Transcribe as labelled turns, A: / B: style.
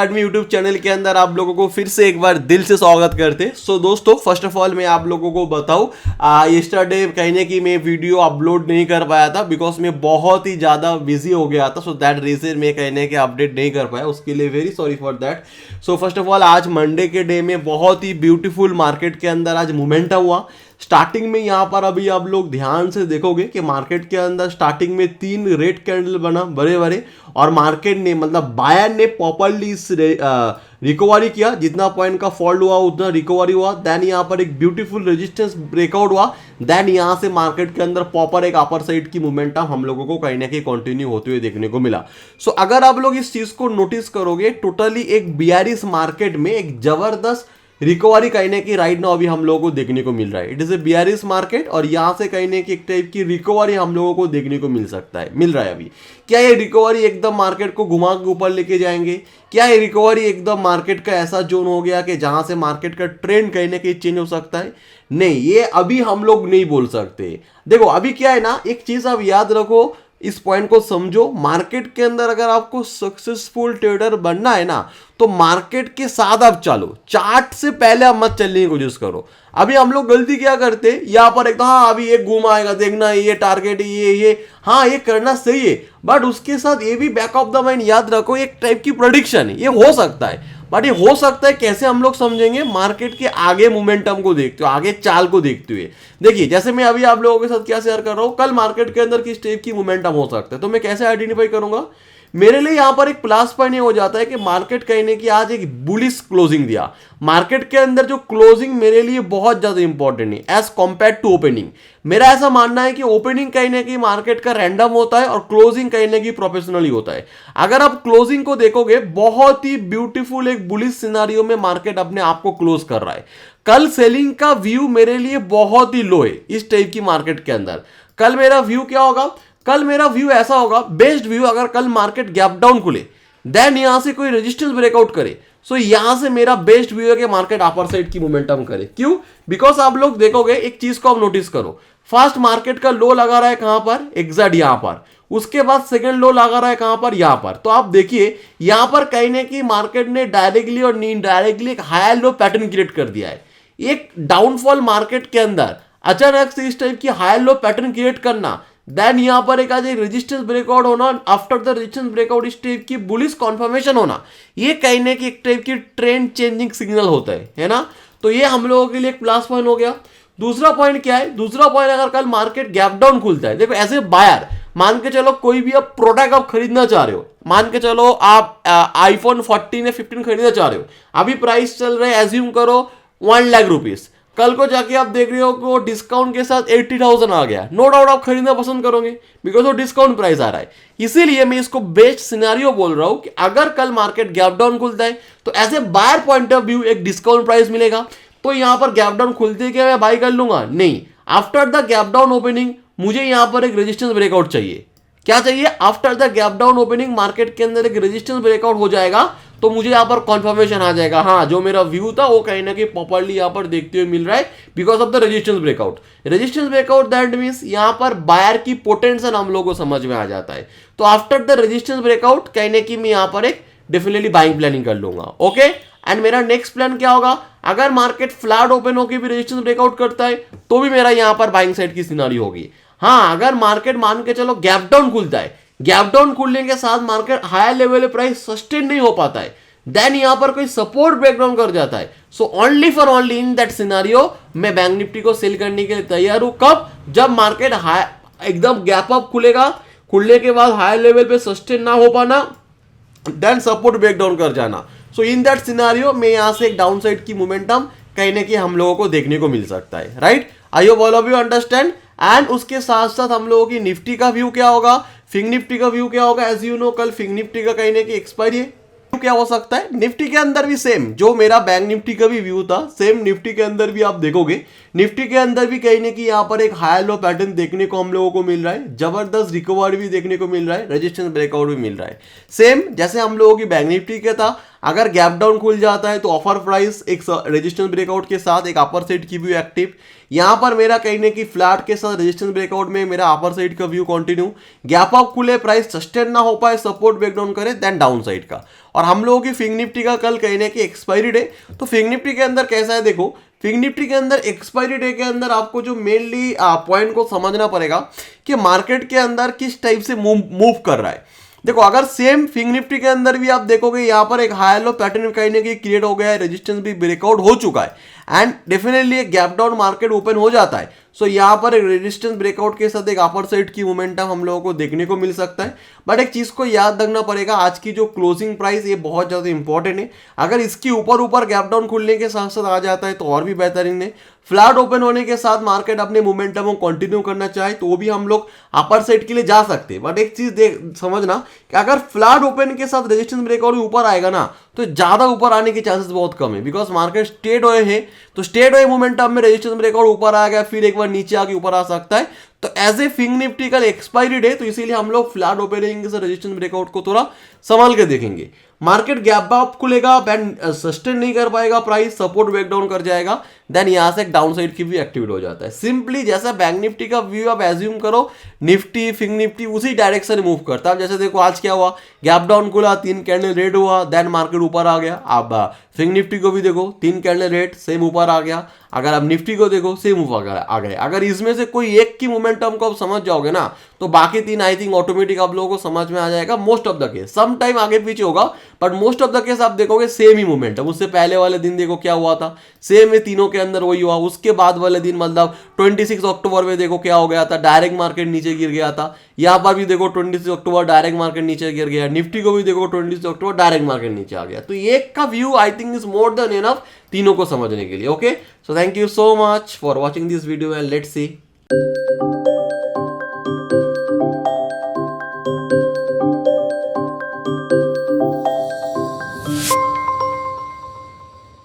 A: आदमी YouTube channel के अंदर आप लोगों को फिर से एक बार दिल से स्वागत करते। सो दोस्तों, फर्स्ट ऑफ ऑल मैं आप लोगों को बताऊं, यस्टरडे कहने की मैं वीडियो अपलोड नहीं कर पाया था बिकॉज मैं बहुत ही ज़्यादा बिजी हो गया था। सो दैट रीजन मैं कहने के अपडेट नहीं कर पाया, उसके लिए very sorry for that. So first of all आज मंडे के डे में बहुत ही ब्यूटीफुल मार्केट के अंदर आज मोमेंटम हुआ। स्टार्टिंग में यहाँ पर अभी आप लोग ध्यान से देखोगे कि मार्केट के अंदर स्टार्टिंग में 3 रेड कैंडल बना बड़े बड़े, और मार्केट ने मतलब बायर ने प्रॉपर्ली इस रिकवरी किया। जितना पॉइंट का फॉल हुआ उतना रिकवरी हुआ। देन यहाँ पर एक ब्यूटीफुल रेजिस्टेंस ब्रेकआउट हुआ। देन यहाँ से मार्केट के अंदर प्रॉपर एक अपर साइड की मोमेंटम हम लोगों को कहीं ना कहीं कंटिन्यू होते हुए देखने को मिला। सो अगर आप लोग इस चीज को नोटिस करोगे, टोटली एक बियरिश मार्केट में एक जबरदस्त रिकवरी कहीं ना कहीं राइट नाउ अभी हम लोगों को देखने को मिल रहा है। It is a bearish market और यहाँ से कहीं ना कहीं एक टाइप की रिकवरी हम लोगों को देखने को मिल रहा है अभी। क्या ये रिकवरी एकदम मार्केट को घुमा के ऊपर लेके जाएंगे? क्या ये रिकवरी एकदम मार्केट का ऐसा जोन हो गया कि जहां से मार्केट का ट्रेंड कहीं ना कहीं चेंज हो सकता है? नहीं, ये अभी हम लोग नहीं बोल सकते। देखो अभी क्या है ना, एक चीज आप याद रखो, इस पॉइंट को समझो। मार्केट के अंदर अगर आपको सक्सेसफुल ट्रेडर बनना है ना, तो मार्केट के साथ आप चलो, चार्ट से पहले आप मत चलने की कोशिश करो। अभी हम लोग गलती क्या करते, यहाँ पर एक तो हाँ अभी एक घूम आएगा, देखना है ये टारगेट है, ये हाँ ये करना सही है, बट उसके साथ ये भी बैक ऑफ द माइंड याद रखो, एक टाइप की प्रेडिक्शन है, ये हो सकता है। बट ये हो सकता है कैसे हम लोग समझेंगे? मार्केट के आगे मोमेंटम को देखते हुए, आगे चाल को देखते हुए। देखिए जैसे मैं अभी आप लोगों के साथ क्या शेयर कर रहा हूं, कल मार्केट के अंदर किस टाइप की मोमेंटम हो सकता है, तो मैं कैसे आइडेंटिफाई करूंगा? मेरे लिए यहां पर एक प्लस पॉइंट ये हो जाता है कि मार्केट कहने की आज एक बुलिश क्लोजिंग दिया। मार्केट के अंदर जो क्लोजिंग मेरे लिए बहुत ज्यादा इंपॉर्टेंट है एज कंपेयर टू ओपनिंग। मेरा ऐसा मानना है कि ओपनिंग कहीं ना कहीं मार्केट का रैंडम होता है और क्लोजिंग कहीं ना कहीं प्रोफेशनली होता है। अगर आप क्लोजिंग को देखोगे, बहुत ही ब्यूटीफुल एक बुलिश सिनारियो में मार्केट अपने आप को क्लोज कर रहा है। कल सेलिंग का व्यू मेरे लिए बहुत ही लो है इस टाइप की मार्केट के अंदर। कल मेरा व्यू क्या होगा? कल मेरा व्यू ऐसा होगा, बेस्ट व्यू, अगर कल मार्केट गैप डाउन खुले, देन यहां से कोई रेजिस्टेंस ब्रेकआउट करे, सो यहां से मेरा बेस्ट व्यू है कि मार्केट अपर साइड की मोमेंटम करे। क्यों? बिकॉज आप लोग देखोगे, एक चीज को आप नोटिस करो, फर्स्ट मार्केट का लो लगा रहा है कहां पर? एग्जैक्ट यहां पर। उसके बाद सेकंड लो लगा रहा है कहां पर? यहां पर। तो आप देखिए यहां पर कहीं ना कहीं मार्केट ने डायरेक्टली और इनडायरेक्टली एक हायर लो पैटर्न क्रिएट कर दिया है। एक डाउनफॉल मार्केट के अंदर अचानक से इस टाइप की हायर लो पैटर्न क्रिएट करना, देन यहां पर एक आज रेजिस्टेंस ब्रेकआउट होना, आफ्टर द रेजिस्टेंस ब्रेकआउट इस टाइप की बुलिश कन्फर्मेशन होना, ये कहीं ना कहीं एक टाइप की ट्रेंड चेंजिंग सिग्नल होता है ना। तो ये हम लोगों के लिए एक प्लस पॉइंट हो गया। दूसरा पॉइंट क्या है? दूसरा पॉइंट, अगर कल मार्केट गैप डाउन खुलता है, देखो एज ए बायर मान के चलो कोई भी आप प्रोडक्ट आप खरीदना चाह रहे हो, मान के चलो आप आईफोन 14 या 15 खरीदना चाह रहे हो, अभी प्राइस चल रहा है एज्यूम करो 1 लाख रुपीज, कल को जाके आप देख रहे हो कि वो डिस्काउंट के साथ 80,000 आ गया, नो डाउट आप खरीदना पसंद करोगे बिकॉज वो डिस्काउंट प्राइस आ रहा है। इसीलिए मैं इसको बेस्ट सिनेरियो बोल रहा हूं कि अगर कल मार्केट गैप डाउन खुलता है तो as a buyer point of view एक डिस्काउंट प्राइस मिलेगा। तो यहां पर गैप डाउन खुलते ही क्या मैं बाय कर लूंगा? नहीं, after the gap down opening मुझे यहां पर एक रेजिस्टेंस ब्रेकआउट चाहिए। क्या चाहिए? After the gap down opening market के अंदर एक रेजिस्टेंस ब्रेकआउट हो जाएगा तो मुझे यहां पर कंफर्मेशन आ जाएगा, हाँ जो मेरा व्यू था वो कहीं ना कहीं प्रॉपर्ली यहां पर देखते हुए मिल रहा है because of the resistance breakout. Resistance breakout that means यहां पर बायर की पोटेंशियल हम लोगों को समझ में आ जाता है। तो आफ्टर द रेजिस्टेंस ब्रेकआउट कहीं ना कहीं मैं यहां पर एक डेफिनेटली बाइंग प्लानिंग कर लूंगा। ओके, एंड मेरा नेक्स्ट प्लान क्या होगा? अगर मार्केट फ्लैट ओपन होकर भी रेजिस्टेंस ब्रेकआउट करता है तो भी मेरा यहां पर बाइंग साइड की सिनेरियो होगी। हाँ, अगर मार्केट मान के चलो गैप डाउन खुलता है, गैप डाउन खुलने के साथ मार्केट हायर लेवल पे प्राइस सस्टेन नहीं हो पाता है, देन यहां पर कोई सपोर्ट ब्रेकडाउन कर जाता है, so only for only in that scenario मैं बैंक निफ्टी को सेल करने के लिए तैयार हूं। कब? जब मार्केट एकदम गैप अप खुलेगा, खुलने के बाद हायर लेवल पे सस्टेन ना हो पाना, देन सपोर्ट ब्रेकडाउन कर जाना। सो इन दैट सिनेरियो में यहां से एक डाउन साइड की मोमेंटम कहीं ना कहीं हम लोगों को देखने को मिल सकता है। Right, I hope all of you understand. And उसके साथ साथ हम लोगों की निफ्टी का व्यू क्या होगा, फिंग निफ्टी का व्यू क्या होगा? एज यू नो कल फिंग निफ्टी का कहीं ना कहीं एक्सपायरी है। क्या हो सकता है? निफ्टी के अंदर भी सेम जो मेरा बैंक निफ्टी का भी व्यू था, सेम निफ्टी के अंदर भी आप देखोगे, निफ्टी के अंदर भी कहीं ना कहीं यहाँ पर एक हाई लो पैटर्न देखने को हम लोगों को मिल रहा है, जबरदस्त रिकवरी भी देखने को मिल रहा है, रेजिस्टेंस ब्रेकआउट भी मिल रहा है, सेम जैसे हम लोगों की बैंक निफ्टी का था। अगर गैप डाउन खुल जाता है तो ऑफर प्राइस एक रेजिस्टेंस ब्रेकआउट के साथ एक अपर साइड की व्यू एक्टिव। यहां पर मेरा कहने की फ्लैट के साथ रेजिस्टेंस ब्रेकआउट में मेरा अपर साइड का व्यू कंटिन्यू, गैप अप खुले प्राइस सस्टेन ना हो पाए, सपोर्ट ब्रेकडाउन करे, देन डाउन साइड का। और हम लोगों की फिंग निफ्टी का कल कहने की एक्सपायरी डे, तो फिंग निफ्टी के अंदर कैसा है देखो, फिंग निफ्टी के अंदर एक्सपायरी डे के अंदर आपको जो मेनली पॉइंट को समझना पड़ेगा कि मार्केट के अंदर किस टाइप से मूव कर रहा है। देखो अगर सेम फिंग निफ्टी के अंदर भी आप देखोगे यहाँ पर एक हाई लो पैटर्न कहने की क्रिएट हो गया है, रेजिस्टेंस भी ब्रेकआउट हो चुका है एंड डेफिनेटली एक गैप डाउन मार्केट ओपन हो जाता है। सो यहाँ पर एक रेजिस्टेंस ब्रेकआउट के साथ एक अपर साइड की मोमेंटम हम लोगों को देखने को मिल सकता है। बट एक चीज को याद रखना पड़ेगा, आज की जो क्लोजिंग प्राइस ये बहुत ज्यादा इंपॉर्टेंट है। अगर इसके ऊपर गैप डाउन खुलने के साथ साथ आ जाता है तो और भी बेहतरीन है। फ्लैट ओपन होने के साथ मार्केट अपने मोमेंटम को कंटिन्यू करना चाहे तो भी हम लोग अपर साइड के लिए जा सकते हैं। बट एक चीज समझना कि अगर फ्लैट ओपन के साथ रेजिस्टेंस ब्रेकआउट ऊपर आएगा ना तो ज्यादा ऊपर आने के चांसेस बहुत कम है, बिकॉज मार्केट स्टेट हुए हैं। तो स्टेट हुए मोमेंटम में रेजिस्टेंस ब्रेकआउट ऊपर आ गया, फिर एक बार नीचे आके ऊपर आ सकता है। तो एज ए फिंग निफ्टी कल एक्सपायरी डे, तो इसीलिए हम लोग फ्लैट ओपनिंग से रेजिस्टेंस ब्रेकआउट को थोड़ा संभाल के देखेंगे। मार्केट गैप अप खुलेगा, बैंड सस्टेन नहीं कर पाएगा, प्राइस सपोर्ट ब्रेकडाउन कर जाएगा, देन यहां से एक डाउन साइड की भी एक्टिवेट हो जाता है। सिंपली जैसा बैंक निफ्टी का व्यू आप एज्यूम करो, निफ्टी फिंग निफ्टी उसी डायरेक्शन में मूव करता है। जैसे देखो आज क्या हुआ, गैप डाउन खुला, 3 कैंडल रेड हुआ, देन मार्केट ऊपर आ गया। अब फिंग निफ्टी को भी देखो, 3 कैंडल रेड, सेम ऊपर आ गया। अगर आप निफ्टी को देखो, सेम ऊपर आ गए। अगर इसमें से कोई एक की मोमेंटम को आप समझ जाओगे ना तो बाकी 3 आई थिंक ऑटोमेटिक आप लोगों को समझ में आ जाएगा। Most of the case some time आगे पीछे होगा, but most of the case आप देखोगे सेम ही मोमेंटम। उससे पहले वाले दिन देखो क्या हुआ था, सेम है, तीनों के अंदर वही हुआ। उसके बाद वाले दिन मतलब 26 अक्टूबर में देखो क्या हो गया था, डायरेक्ट मार्केट नीचे गिर गया था। यहाँ पर भी देखो 26 अक्टूबर डायरेक्ट मार्केट नीचे गिर गया। निफ्टी को भी देखो 26 अक्टूबर डायरेक्ट मार्केट नीचे आ गया। तो एक का view I think is more than enough तीनों को समझने के लिए। Okay, so thank you so much for watching this video and let's see.